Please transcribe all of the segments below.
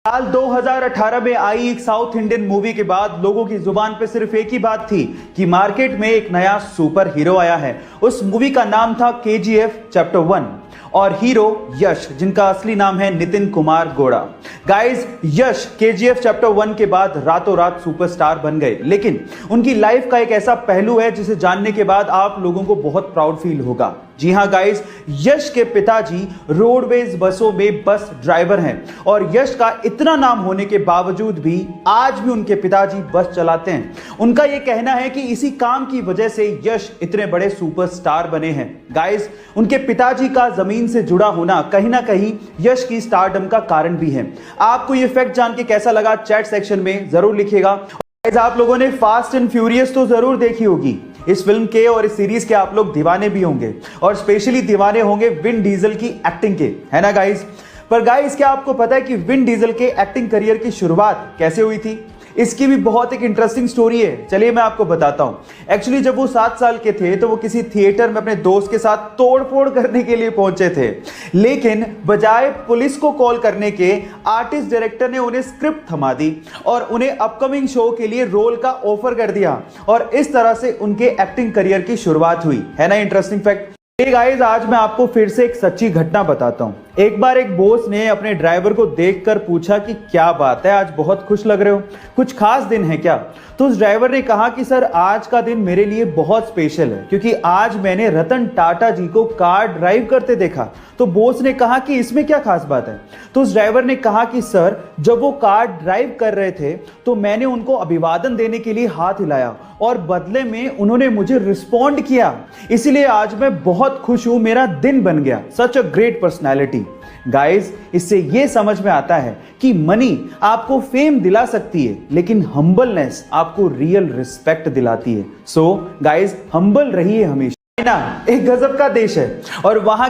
साल 2018 में आई एक साउथ इंडियन मूवी के बाद लोगों की जुबान पे सिर्फ एक ही बात थी कि मार्केट में एक नया सुपर हीरो आया है। उस मूवी का नाम था KGF चैप्टर 1 और हीरो यश, जिनका असली नाम है नितिन कुमार गौड़ा। गाइस, यश KGF चैप्टर 1 के बाद रातों रात सुपरस्टार बन गए, लेकिन उनकी लाइफ का एक ऐसा पहलू है जिसे जानने के बाद आप लोगों को बहुत प्राउड फील होगा। जी हां गाइस, यश के पिताजी रोडवेज बसों में बस ड्राइवर हैं और यश का इतना नाम होने के बावजूद भी आज भी उनके पिताजी बस चलाते हैं। उनका यह कहना है कि इसी काम की वजह से यश इतने बड़े सुपरस्टार बने हैं। गाइस, उनके पिताजी का जमीन से जुड़ा होना कहीं ना कहीं यश की स्टारडम का कारण भी है। आपको यह फैक्ट जान के कैसा लगा चैट सेक्शन में जरूर लिखिएगा। गाइस, आप लोगों ने फास्ट एंड फ्यूरियस तो जरूर देखी होगी। इस फिल्म के और इस सीरीज के आप लोग दीवाने भी होंगे और स्पेशली दीवाने होंगे विन डीजल की एक्टिंग के, है ना गाइस। पर गाइस, क्या आपको पता है कि विन डीजल के एक्टिंग करियर की शुरुआत कैसे हुई थी? इसकी भी बहुत एक इंटरेस्टिंग स्टोरी है। चलिए मैं आपको बताता हूं। एक्चुअली जब वो 7 साल के थे तो वो किसी थिएटर में अपने दोस्त के साथ तोड़फोड़ करने के लिए पहुंचे थे, लेकिन बजाय पुलिस को कॉल करने के आर्टिस्ट डायरेक्टर ने उन्हें स्क्रिप्ट थमा दी और उन्हें अपकमिंग शो के लिए रोल का ऑफर कर दिया और इस तरह से उनके एक्टिंग करियर की शुरुआत हुई। है ना इंटरेस्टिंग फैक्ट। गाइस, आज मैं आपको फिर से एक सच्ची घटना बताता हूं। एक बार एक बॉस ने अपने ड्राइवर को देखकर पूछा कि क्या बात है, आज बहुत खुश लग रहे हो, कुछ खास दिन है क्या? तो उस ड्राइवर ने कहा कि सर, आज का दिन मेरे लिए बहुत स्पेशल है क्योंकि आज मैंने रतन टाटा जी को कार ड्राइव करते देखा। तो बॉस ने कहा कि इसमें क्या खास बात है? तो उस ड्राइवर ने कहा कि सर, जब वो कार ड्राइव कर रहे थे तो मैंने उनको अभिवादन देने के लिए हाथ हिलाया और बदले में उन्होंने मुझे रिस्पॉन्ड किया, इसीलिए आज मैं बहुत खुश हूं, मेरा दिन बन गया। सच अ ग्रेट पर्सनैलिटी। गाइस, इससे यह समझ में आता है कि मनी आपको फेम दिला सकती है, लेकिन हम्बलनेस आपको रियल रिस्पेक्ट दिलाती है। सो गाइस, हम्बल रहिए हमेशा। चाइना एक गजब का देश है और वहां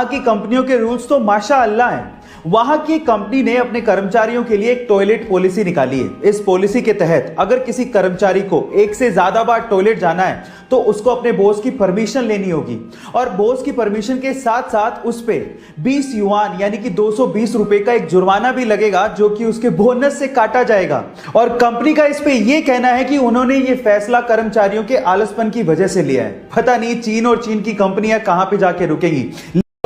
की कंपनियों के रूल्स तो माशाअल्लाह हैं। वहां की कंपनी ने अपने कर्मचारियों के लिए एक टॉयलेट पॉलिसी निकाली है। इस पॉलिसी के तहत अगर किसी कर्मचारी को एक से ज्यादा बार टॉयलेट जाना है तो उसको अपने बॉस की परमिशन लेनी होगी और बॉस की परमिशन के साथ साथ उस पे 20 युआन यानी कि 220 रुपए का एक जुर्माना भी लगेगा, जो कि उसके बोनस से काटा जाएगा। और कंपनी का इस पे यह कहना है कि उन्होंने ये फैसला कर्मचारियों के आलसपन की वजह से लिया है। पता नहीं चीन और चीन की कंपनियां कहां पे जाके रुकेंगी।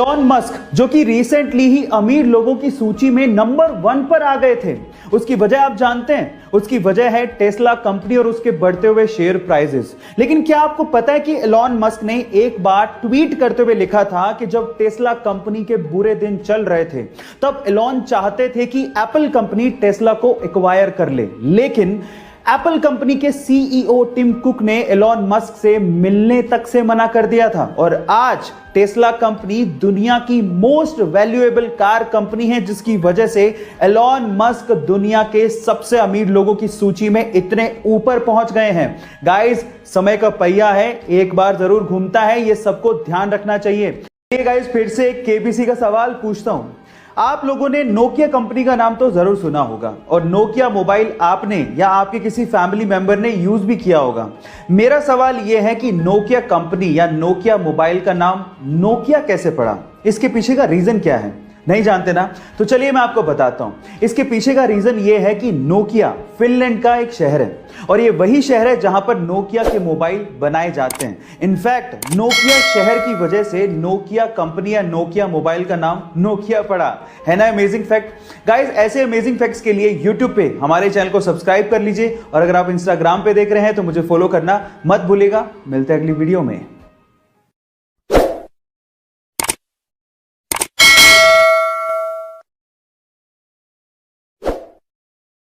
एलॉन मस्क, जो कि रिसेंटली ही अमीर लोगों की सूची में नंबर 1 पर आ गए थे, उसकी वजह आप जानते हैं? उसकी वजह है टेस्ला कंपनी और उसके बढ़ते हुए शेयर प्राइसेस। लेकिन क्या आपको पता है कि एलॉन मस्क ने एक बार ट्वीट करते हुए लिखा था कि जब टेस्ला कंपनी के बुरे दिन चल रहे थे तब एलॉन चाहते थे कि एप्पल कंपनी टेस्ला को एक्वायर कर ले, लेकिन एप्पल कंपनी के सीईओ टिम कुक ने एलॉन मस्क से मिलने तक से मना कर दिया था और आज टेस्ला कंपनी दुनिया की मोस्ट वैल्यूएबल कार कंपनी है, जिसकी वजह से एलॉन मस्क दुनिया के सबसे अमीर लोगों की सूची में इतने ऊपर पहुंच गए हैं। गाइस, समय का पहिया है, एक बार जरूर घूमता है, ये सबको ध्यान रखना चाहिए। गाइस, फिर से एक केबीसी का सवाल पूछता हूं। आप लोगों ने नोकिया कंपनी का नाम तो जरूर सुना होगा और नोकिया मोबाइल आपने या आपके किसी फैमिली मेंबर ने यूज भी किया होगा। मेरा सवाल यह है कि नोकिया कंपनी या नोकिया मोबाइल का नाम नोकिया कैसे पड़ा? इसके पीछे का रीजन क्या है? नहीं जानते ना? तो चलिए मैं आपको बताता हूं। इसके पीछे का रीजन यह है कि नोकिया फिनलैंड का एक शहर है और ये वही शहर है जहां पर नोकिया के मोबाइल बनाए जाते हैं। इनफैक्ट नोकिया शहर की वजह से नोकिया कंपनी या नोकिया मोबाइल का नाम नोकिया पड़ा। है ना अमेजिंग फैक्ट। गाइस, ऐसे अमेजिंग फैक्ट्स के लिए यूट्यूब पे हमारे चैनल को सब्सक्राइब कर लीजिए और अगर आप इंस्टाग्राम पे देख रहे हैं तो मुझे फॉलो करना मत भूलिएगा। मिलते हैं अगली वीडियो में।